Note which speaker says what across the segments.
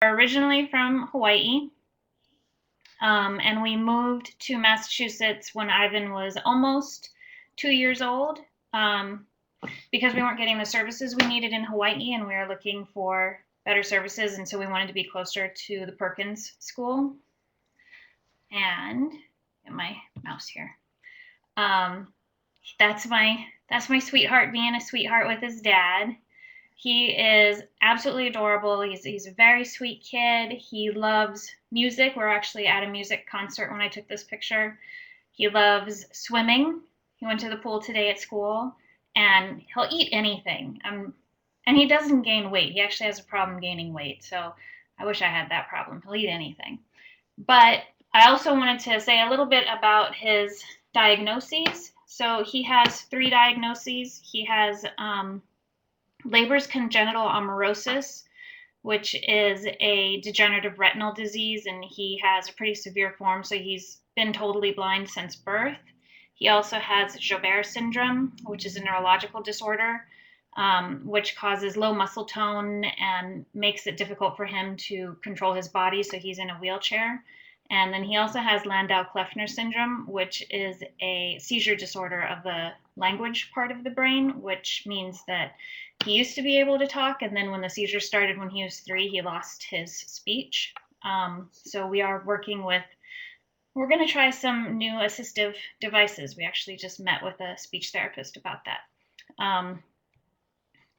Speaker 1: originally from Hawaii, and we moved to Massachusetts when Ivan was almost 2 years old, because we weren't getting the services we needed in Hawaii, and we were looking for better services, and so we wanted to be closer to the Perkins School. And get my mouse here. That's my sweetheart being a sweetheart with his dad. He is absolutely adorable. He's a very sweet kid. He loves music. We're actually at a music concert when I took this picture. He loves swimming. He went to the pool today at school, and he'll eat anything. And he doesn't gain weight. He actually has a problem gaining weight, so I wish I had that problem. He'll eat anything. But I also wanted to say a little bit about his diagnoses. So he has 3 diagnoses. He has Leber's congenital amaurosis, which is a degenerative retinal disease, and he has a pretty severe form, so he's been totally blind since birth. He also has Joubert syndrome, which is a neurological disorder, which causes low muscle tone and makes it difficult for him to control his body, so he's in a wheelchair. And then he also has Landau-Kleffner syndrome, which is a seizure disorder of the language part of the brain, which means that he used to be able to talk, and then when the seizure started when he was 3, he lost his speech. So we are working with, we're going to try some new assistive devices. We actually just met with a speech therapist about that.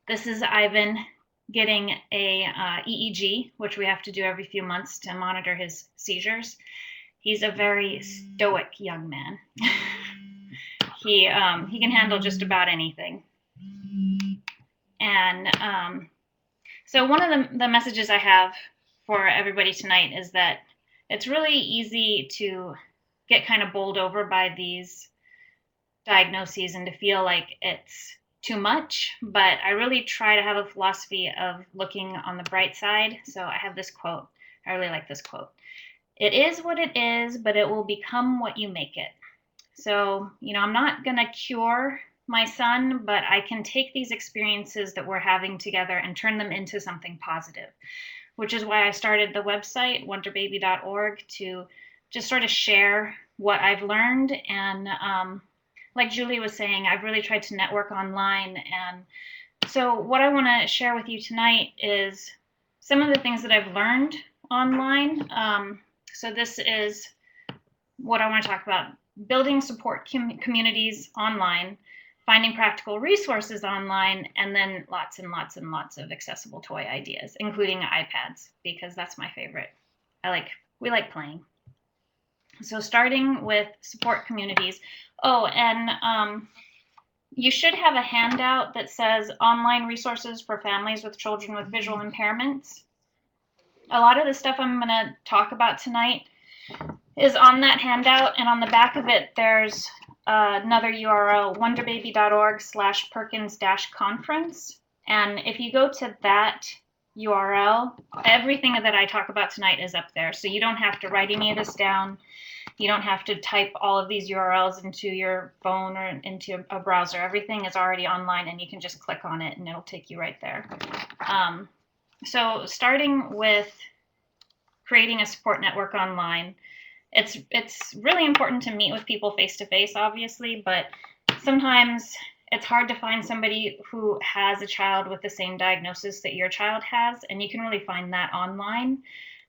Speaker 1: This is Ivan getting a EEG, which we have to do every few months to monitor his seizures. He's a very stoic young man. He can handle just about anything. And so one of the messages I have for everybody tonight is that it's really easy to get kind of bowled over by these diagnoses and to feel like it's too much, but I really try to have a philosophy of looking on the bright side. So I have this quote. I really like this quote. It is what it is, but it will become what you make it. So, I'm not going to cure my son, but I can take these experiences that we're having together and turn them into something positive, which is why I started the website, wonderbaby.org, to just sort of share what I've learned. And like Julie was saying, I've really tried to network online. And so what I want to share with you tonight is some of the things that I've learned online. So this is what I want to talk about: building support communities online, finding practical resources online, and then lots and lots and lots of accessible toy ideas, including iPads, because that's my favorite. We like playing. So starting with support communities. Oh, and you should have a handout that says online resources for families with children with visual impairments. A lot of the stuff I'm going to talk about tonight is on that handout, and on the back of it there's another URL, wonderbaby.org/Perkins-conference. And if you go to that URL, everything that I talk about tonight is up there. So you don't have to write any of this down. You don't have to type all of these URLs into your phone or into a browser. Everything is already online, and you can just click on it and it'll take you right there. So starting with creating a support network online, it's really important to meet with people face to face, obviously, but sometimes it's hard to find somebody who has a child with the same diagnosis that your child has, and you can really find that online.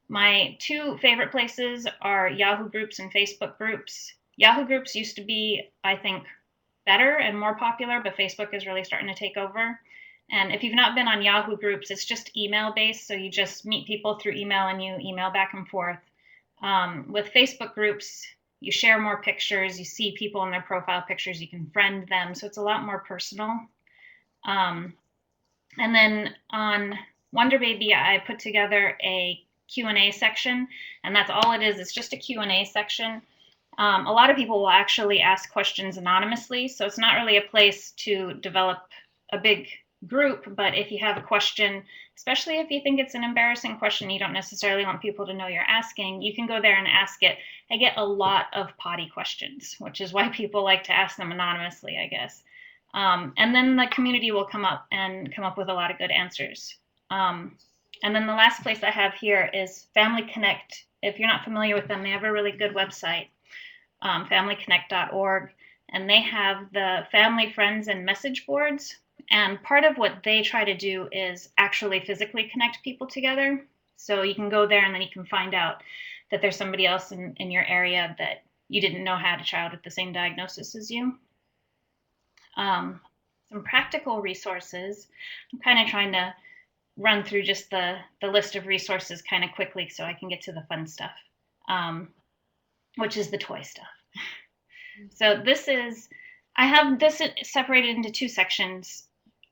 Speaker 1: My 2 favorite places are Yahoo groups and Facebook groups. Yahoo groups used to be, I think, better and more popular, but Facebook is really starting to take over. And if you've not been on Yahoo groups, it's just email based, so you just meet people through email and you email back and forth. With Facebook groups, you share more pictures, you see people in their profile pictures, you can friend them, so it's a lot more personal. And then on Wonderbaby, I put together a Q&A section, and that's all it is. It's just a Q&A section. A lot of people will actually ask questions anonymously, so it's not really a place to develop a big group, but if you have a question, especially if you think it's an embarrassing question you don't necessarily want people to know you're asking, you can go there and ask it. I get a lot of potty questions, which is why people like to ask them anonymously, I guess. And then the community will come up with a lot of good answers. And then the last place I have here is Family Connect. If you're not familiar with them, they have a really good website, familyconnect.org, and they have the family, friends, and message boards. And part of what they try to do is actually physically connect people together. So you can go there and then you can find out that there's somebody else in your area that you didn't know had a child with the same diagnosis as you. Some practical resources. I'm kind of trying to run through just the list of resources kind of quickly so I can get to the fun stuff, which is the toy stuff. So I have this separated into two sections.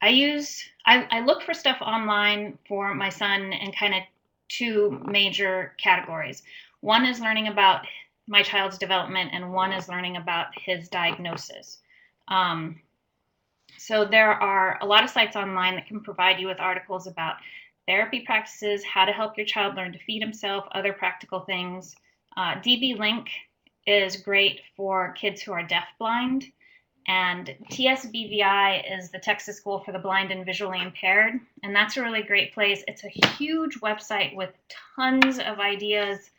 Speaker 1: I look for stuff online for my son in kind of two major categories. One is learning about my child's development, and one is learning about his diagnosis. So there are a lot of sites online that can provide you with articles about therapy practices, how to help your child learn to feed himself, other practical things. DB Link is great for kids who are deafblind, and TSBVI is the Texas School for the Blind and Visually Impaired, and that's a really great place. It's a huge website with tons of ideas.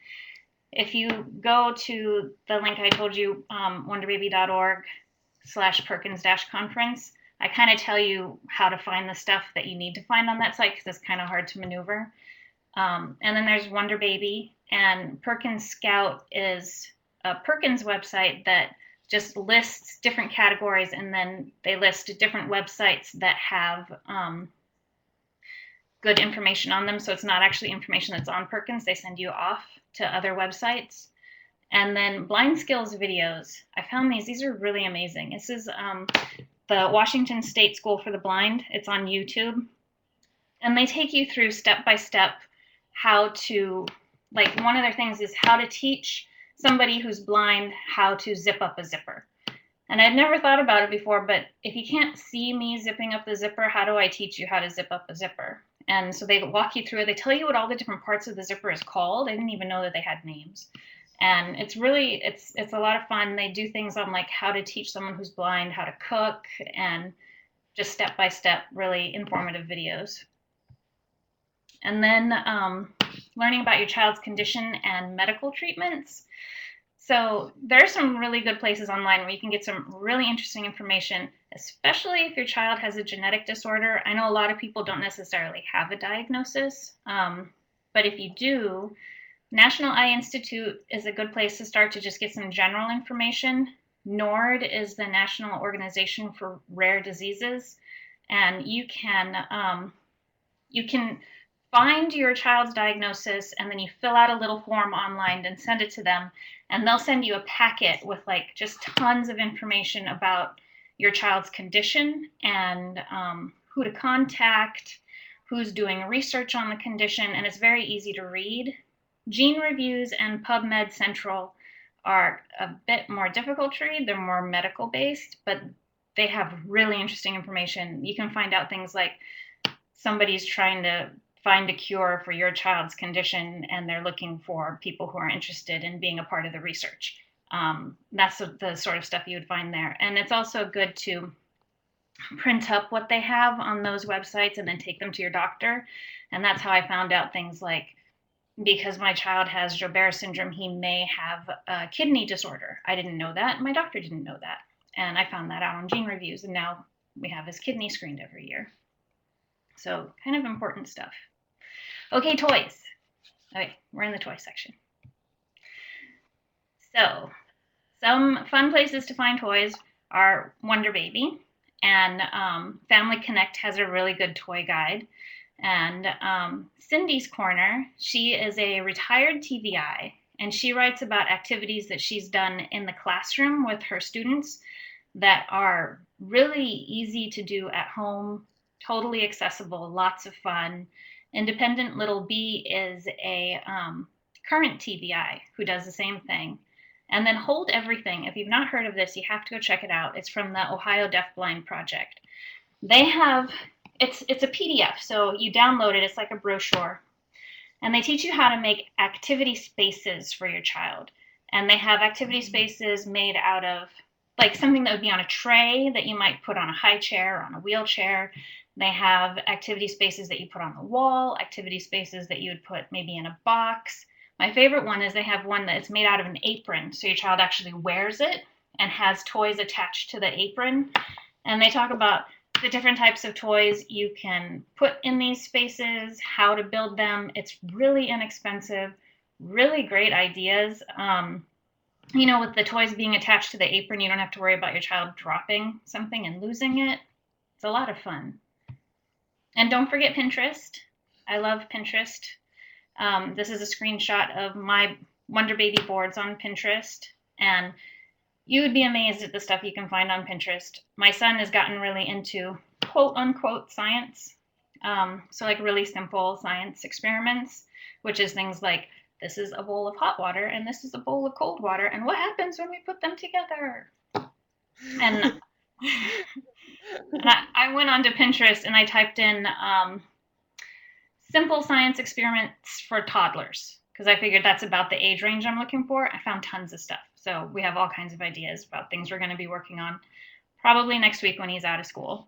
Speaker 1: If you go to the link I told you, wonderbaby.org/Perkins-conference, I kind of tell you how to find the stuff that you need to find on that site because it's kind of hard to maneuver. And then there's Wonderbaby, and Perkins Scout is a Perkins website that just lists different categories, and then they list different websites that have good information on them. So it's not actually information that's on Perkins. They send you off to other websites. And then Blind Skills videos. I found these are really amazing. This is the Washington State School for the Blind. It's on YouTube. And they take you through step by step how to, like, one of their things is how to teach somebody who's blind how to zip up a zipper. And I'd never thought about it before, but if you can't see me zipping up the zipper, how do I teach you how to zip up a zipper? And so they walk you through it. They tell you what all the different parts of the zipper is called. I didn't even know that they had names. And it's really, it's a lot of fun. They do things on like how to teach someone who's blind how to cook, and just step by step, really informative videos. And then learning about your child's condition and medical treatments. So there are some really good places online where you can get some really interesting information, especially if your child has a genetic disorder. I know a lot of people don't necessarily have a diagnosis, but if you do, National Eye Institute is a good place to start to just get some general information. NORD is the National Organization for Rare Diseases, and you can find your child's diagnosis, and then you fill out a little form online and send it to them, and they'll send you a packet with like just tons of information about your child's condition and who to contact, who's doing research on the condition, and it's very easy to read. Gene Reviews and PubMed Central are a bit more difficult to read. They're more medical based, but they have really interesting information. You can find out things like somebody's trying to find a cure for your child's condition, and they're looking for people who are interested in being a part of the research. That's the sort of stuff you would find there. And it's also good to print up what they have on those websites and then take them to your doctor. And that's how I found out things like, because my child has Joubert syndrome, he may have a kidney disorder. I didn't know that. My doctor didn't know that. And I found that out on Gene Reviews, and now we have his kidney screened every year. So kind of important stuff. Okay, toys. Okay, we're in the toy section. So some fun places to find toys are Wonderbaby, and Family Connect has a really good toy guide. And Cindy's Corner, she is a retired TVI, and she writes about activities that she's done in the classroom with her students that are really easy to do at home, totally accessible, lots of fun. Independent Little B is a current TVI who does the same thing. And then Hold Everything, if you've not heard of this, you have to go check it out. It's from the Ohio Deafblind Project. They have, it's a PDF, so you download it, it's like a brochure. And they teach you how to make activity spaces for your child. And they have activity spaces made out of like something that would be on a tray that you might put on a high chair or on a wheelchair. They have activity spaces that you put on the wall, activity spaces that you would put maybe in a box. My favorite one is they have one that's made out of an apron, so your child actually wears it and has toys attached to the apron. And they talk about the different types of toys you can put in these spaces, how to build them. It's really inexpensive, really great ideas. You know, with the toys being attached to the apron, you don't have to worry about your child dropping something and losing it. It's a lot of fun. And don't forget Pinterest. I love Pinterest. This is a screenshot of my Wonderbaby boards on Pinterest. And you would be amazed at the stuff you can find on Pinterest. My son has gotten really into quote unquote science. So like really simple science experiments, which is things like, this is a bowl of hot water and this is a bowl of cold water, and what happens when we put them together? And I went onto Pinterest and I typed in simple science experiments for toddlers, because I figured that's about the age range I'm looking for. I found tons of stuff. So we have all kinds of ideas about things we're going to be working on probably next week when he's out of school.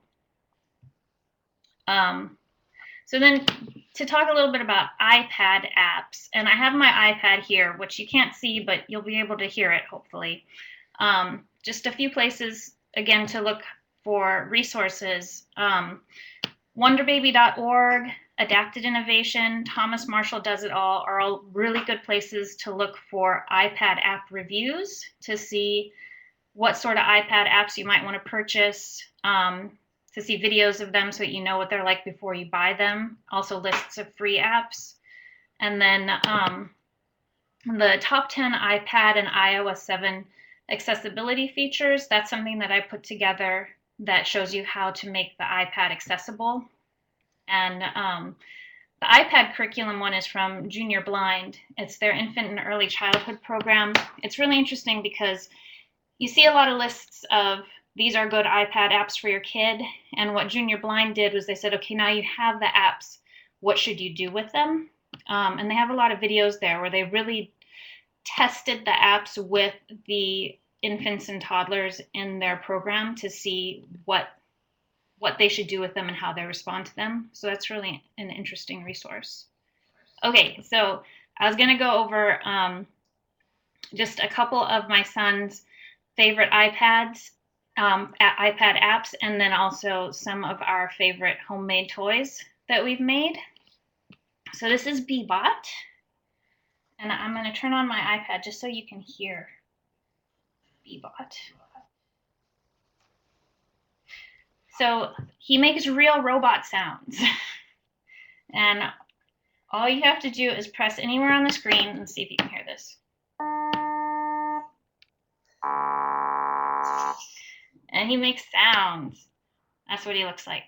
Speaker 1: So then to talk a little bit about iPad apps, and I have my iPad here, which you can't see, but you'll be able to hear it, hopefully. Just a few places, again, to look for resources. Wonderbaby.org, Adapted Innovation, Thomas Marshall Does It All are all really good places to look for iPad app reviews, to see what sort of iPad apps you might want to purchase, to see videos of them so that you know what they're like before you buy them. Also lists of free apps. And then the top 10 iPad and iOS 7 accessibility features, that's something that I put together that shows you how to make the iPad accessible. And the iPad curriculum one is from Junior Blind. It's their infant and early childhood program. It's really interesting because you see a lot of lists of these are good iPad apps for your kid. And what Junior Blind did was they said, okay, now you have the apps. What should you do with them? And they have a lot of videos there where they really tested the apps with the infants and toddlers in their program to see what they should do with them and how they respond to them. So that's really an interesting resource. Okay, so I was going to go over just a couple of my son's favorite iPad apps, and then also some of our favorite homemade toys that we've made. So this is Bebot, and I'm going to turn on my iPad just so you can hear Bebot. So he makes real robot sounds. And all you have to do is press anywhere on the screen and see if you can hear this. And he makes sounds. That's what he looks like.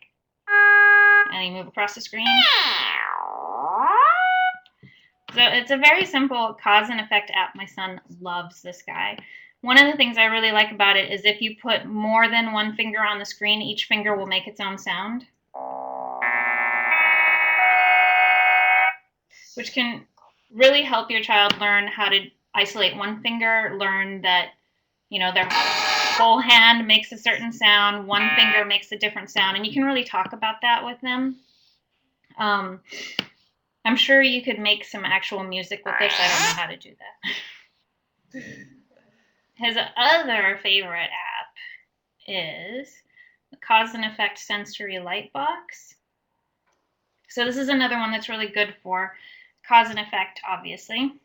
Speaker 1: And you move across the screen. So it's a very simple cause and effect app. My son loves this guy. One of the things I really like about it is if you put more than one finger on the screen, each finger will make its own sound, which can really help your child learn how to isolate one finger, learn that, you know, their whole hand makes a certain sound, one finger makes a different sound, and you can really talk about that with them. I'm sure you could make some actual music with this. I don't know how to do that. His other favorite app is the Cause and Effect Sensory Light Box. So this is another one that's really good for cause and effect, obviously.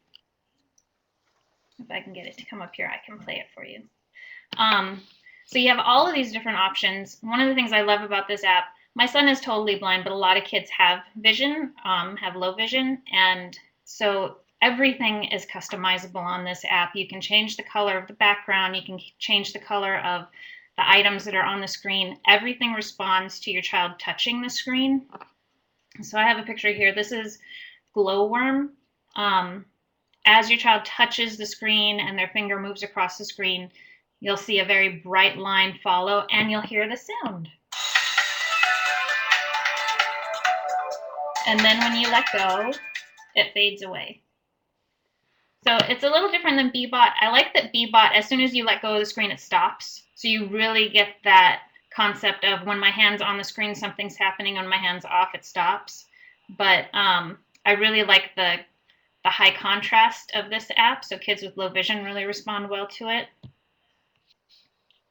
Speaker 1: If I can get it to come up here, I can play it for you. So you have all of these different options. One of the things I love about this app, my son is totally blind, but a lot of kids have vision, have low vision, and so everything is customizable on this app. You can change the color of the background, you can change the color of the items that are on the screen. Everything responds to your child touching the screen. So I have a picture here. This is Glowworm. As your child touches the screen and their finger moves across the screen, you'll see a very bright line follow, and you'll hear the sound. And then when you let go, it fades away. So it's a little different than Bebot. I like that Bebot, as soon as you let go of the screen, it stops. So you really get that concept of when my hand's on the screen, something's happening. When my hand's off, it stops. But I really like the high contrast of this app, so kids with low vision really respond well to it.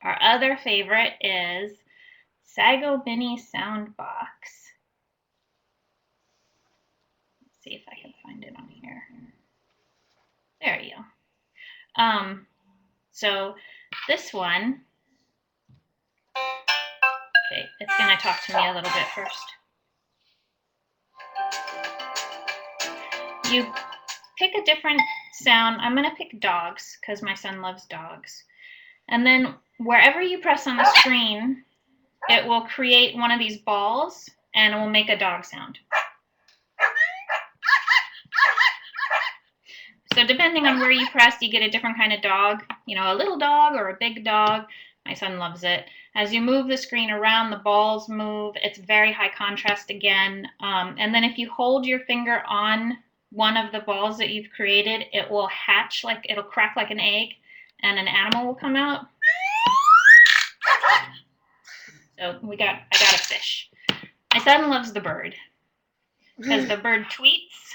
Speaker 1: Our other favorite is Sago Mini Soundbox. Let's see if I can find it on here. There you go. So this one, okay, it's going to talk to me a little bit first. You pick a different sound. I'm going to pick dogs because my son loves dogs. And then wherever you press on the screen, it will create one of these balls and it will make a dog sound. So depending on where you press, you get a different kind of dog, you know, a little dog or a big dog. My son loves it. As you move the screen around, the balls move. It's very high contrast again. And then if you hold your finger on one of the balls that you've created, it will hatch, like it'll crack like an egg and an animal will come out. So I got a fish. My son loves the bird because the bird tweets.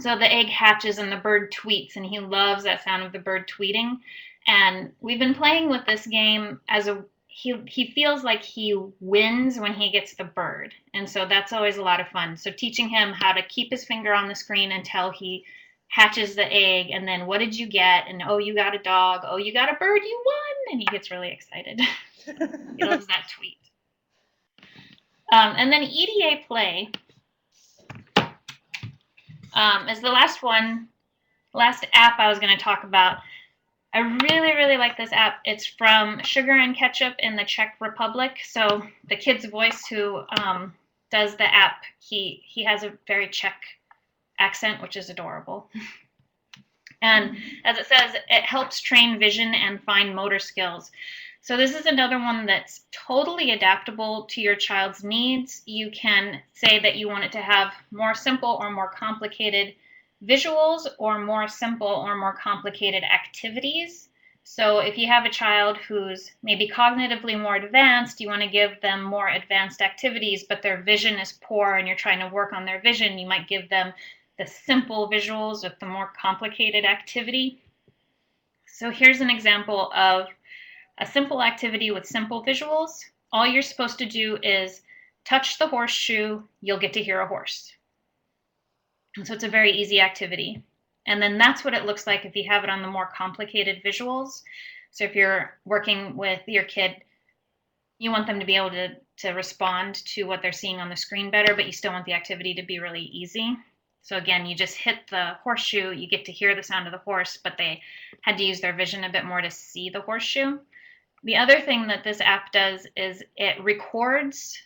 Speaker 1: So the egg hatches and the bird tweets, and he loves that sound of the bird tweeting. And we've been playing with this game as he feels like he wins when he gets the bird. And so that's always a lot of fun. So teaching him how to keep his finger on the screen until he hatches the egg, and then what did you get? And oh, you got a dog. Oh, you got a bird, you won. And he gets really excited. He loves that tweet. And then EDA Play is the last app I was going to talk about. I really, really like this app. It's from Sugar and Ketchup in the Czech Republic. So the kid's voice who does the app, he has a very Czech accent, which is adorable. And as it says, it helps train vision and fine motor skills. So this is another one that's totally adaptable to your child's needs. You can say that you want it to have more simple or more complicated visuals, or more simple or more complicated activities. So if you have a child who's maybe cognitively more advanced, you want to give them more advanced activities, but their vision is poor and you're trying to work on their vision, you might give them the simple visuals with the more complicated activity. So here's an example of a simple activity with simple visuals. All you're supposed to do is touch the horseshoe, you'll get to hear a horse. And so it's a very easy activity. And then that's what it looks like if you have it on the more complicated visuals. So if you're working with your kid, you want them to be able to respond to what they're seeing on the screen better, but you still want the activity to be really easy. So again, you just hit the horseshoe, you get to hear the sound of the horse, but they had to use their vision a bit more to see the horseshoe. The other thing that this app does is it records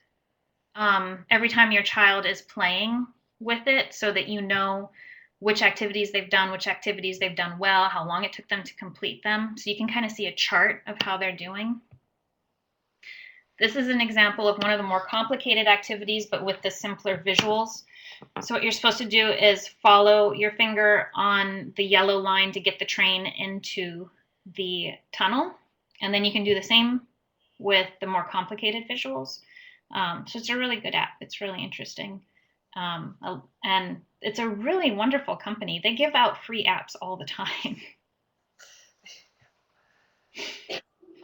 Speaker 1: every time your child is playing with it, so that you know which activities they've done well, how long it took them to complete them. So you can kind of see a chart of how they're doing. This is an example of one of the more complicated activities, but with the simpler visuals. So what you're supposed to do is follow your finger on the yellow line to get the train into the tunnel. And then you can do the same with the more complicated visuals. So it's a really good app. It's really interesting. And it's a really wonderful company. They give out free apps all the time.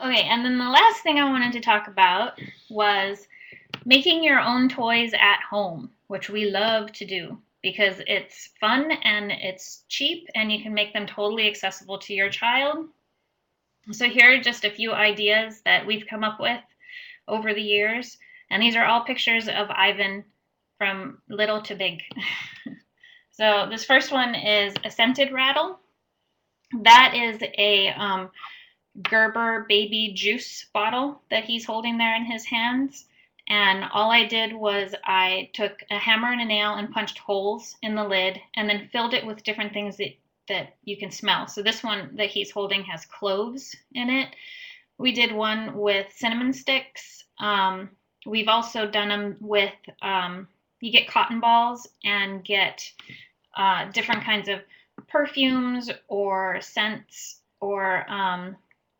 Speaker 1: Okay, and then the last thing I wanted to talk about was making your own toys at home, which we love to do because it's fun and it's cheap and you can make them totally accessible to your child. So here are just a few ideas that we've come up with over the years. And these are all pictures of Ivan from little to big. So this first one is a scented rattle. That is a Gerber baby juice bottle that he's holding there in his hands. And all I did was I took a hammer and a nail and punched holes in the lid and then filled it with different things that you can smell. So this one that he's holding has cloves in it. We did one with cinnamon sticks. We've also done them with, you get cotton balls and get different kinds of perfumes or scents or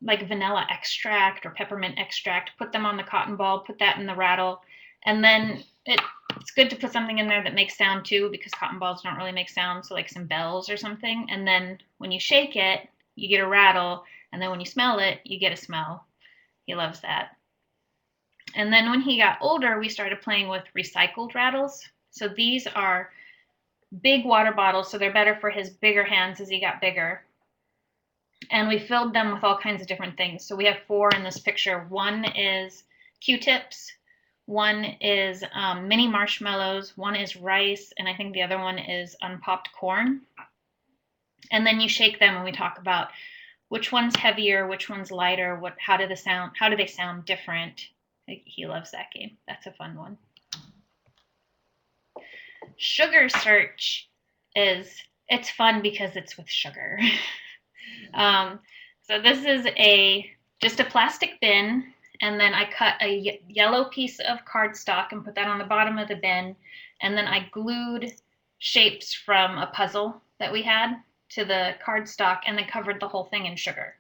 Speaker 1: like vanilla extract or peppermint extract, put them on the cotton ball, put that in the rattle, and then it's good to put something in there that makes sound too, because cotton balls don't really make sound, so like some bells or something. And then when you shake it, you get a rattle, and then when you smell it, you get a smell. He loves that. And then when he got older, we started playing with recycled rattles. So these are big water bottles, so they're better for his bigger hands as he got bigger. And we filled them with all kinds of different things. So we have 4 in this picture. One is Q-tips, one is mini marshmallows, one is rice, and I think the other one is unpopped corn. And then you shake them, and we talk about which one's heavier, which one's lighter, how do they sound different. He loves that game. That's a fun one. Sugar search it's fun because it's with sugar. So this is just a plastic bin, and then I cut a yellow piece of cardstock and put that on the bottom of the bin, and then I glued shapes from a puzzle that we had to the cardstock, and then covered the whole thing in sugar.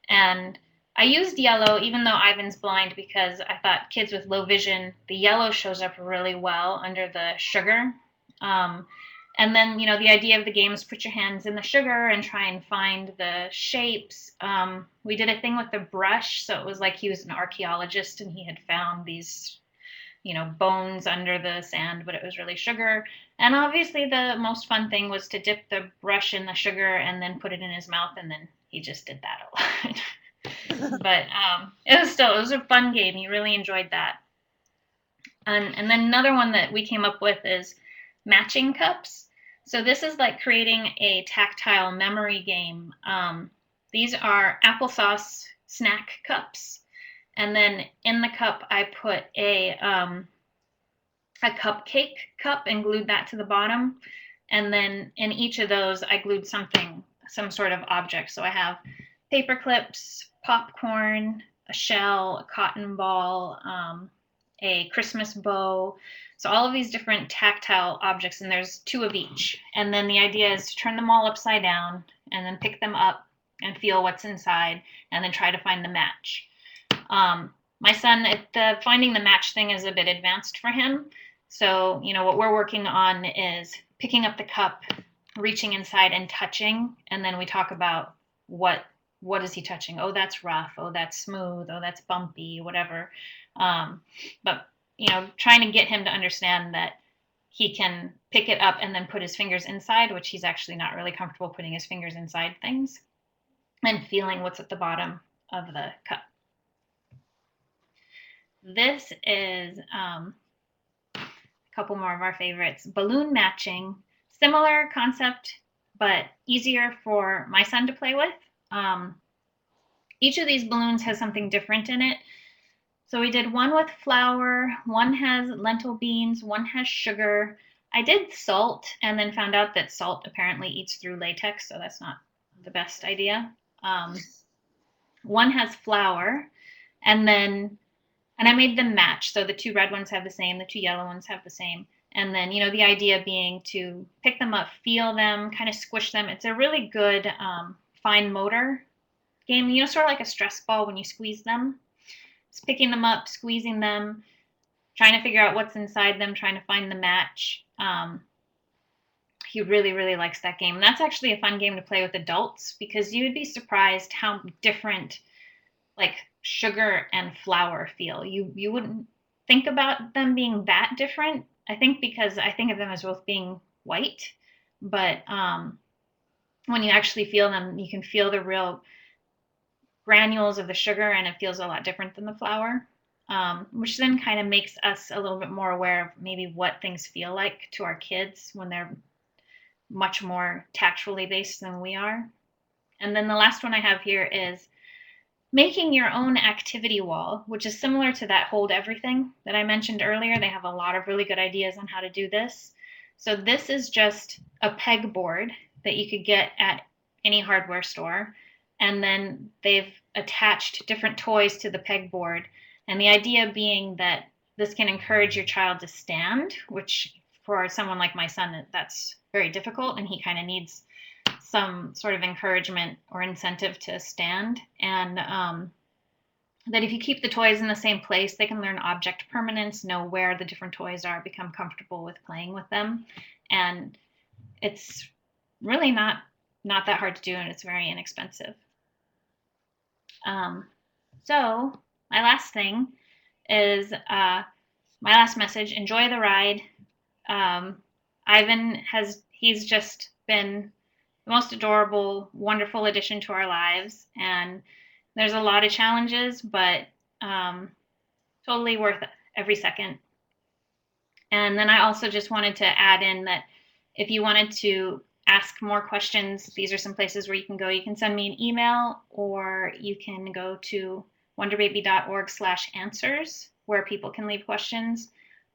Speaker 1: And I used yellow, even though Ivan's blind, because I thought kids with low vision, the yellow shows up really well under the sugar. And then, the idea of the game is put your hands in the sugar and try and find the shapes. We did a thing with the brush, so it was like he was an archaeologist and he had found these, bones under the sand, but it was really sugar. And obviously the most fun thing was to dip the brush in the sugar and then put it in his mouth, and then he just did that a lot. But it was a fun game. He really enjoyed that. And then another one that we came up with is matching cups. So this is like creating a tactile memory game. These are applesauce snack cups. And then in the cup, I put a cupcake cup and glued that to the bottom. And then in each of those, I glued some sort of object. So I have paper clips, popcorn, a shell, a cotton ball, a Christmas bow. So all of these different tactile objects, and there's 2 of each. And then the idea is to turn them all upside down and then pick them up and feel what's inside, and then try to find the match. My son, the finding the match thing is a bit advanced for him. So, what we're working on is picking up the cup, reaching inside and touching, and then we talk about what is he touching? Oh, that's rough. Oh, that's smooth. Oh, that's bumpy, whatever. But trying to get him to understand that he can pick it up and then put his fingers inside, which he's actually not really comfortable putting his fingers inside things, and feeling what's at the bottom of the cup. This is a couple more of our favorites. Balloon matching, similar concept, but easier for my son to play with. Each of these balloons has something different in it. So we did one with flour, one has lentil beans, one has sugar. I did salt, and then found out that salt apparently eats through latex, so that's not the best idea. One has flour, and I made them match. So the 2 red ones have the same, the 2 yellow ones have the same. And then, the idea being to pick them up, feel them, kind of squish them. It's a really good fine motor game, sort of like a stress ball when you squeeze them. It's picking them up, squeezing them, trying to figure out what's inside them, trying to find the match. He really, really likes that game. And that's actually a fun game to play with adults, because you would be surprised how different like sugar and flour feel. You wouldn't think about them being that different. I think because I think of them as both being white, but when you actually feel them, you can feel the real granules of the sugar, and it feels a lot different than the flour, which then kind of makes us a little bit more aware of maybe what things feel like to our kids when they're much more tactually based than we are. And then the last one I have here is making your own activity wall, which is similar to that Hold Everything that I mentioned earlier. They have a lot of really good ideas on how to do this. So this is just a pegboard that you could get at any hardware store. And then they've attached different toys to the pegboard. And the idea being that this can encourage your child to stand, which for someone like my son, that's very difficult, and he kind of needs some sort of encouragement or incentive to stand. And that if you keep the toys in the same place, they can learn object permanence, know where the different toys are, become comfortable with playing with them. And it's really not that hard to do, and it's very inexpensive. So my last thing is my last message: enjoy the ride. Ivan he's just been the most adorable, wonderful addition to our lives, and there's a lot of challenges, but totally worth every second. And then I also just wanted to add in that if you wanted to ask more questions, these are some places where you can go. You can send me an email, or you can go to wonderbaby.org/answers, where people can leave questions,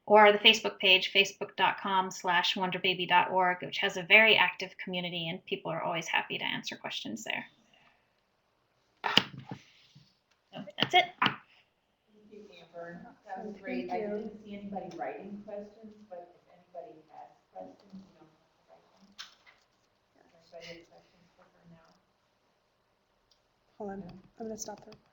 Speaker 1: or the Facebook page, facebook.com/wonderbaby.org, which has a very active community, and people are always happy to answer questions there. So that's it.
Speaker 2: Thank you, Amber. That was great. I didn't see anybody writing questions, but if anybody has questions, you don't have to write them. Anybody have questions for her now?
Speaker 3: Hold on, I'm going to stop the recording.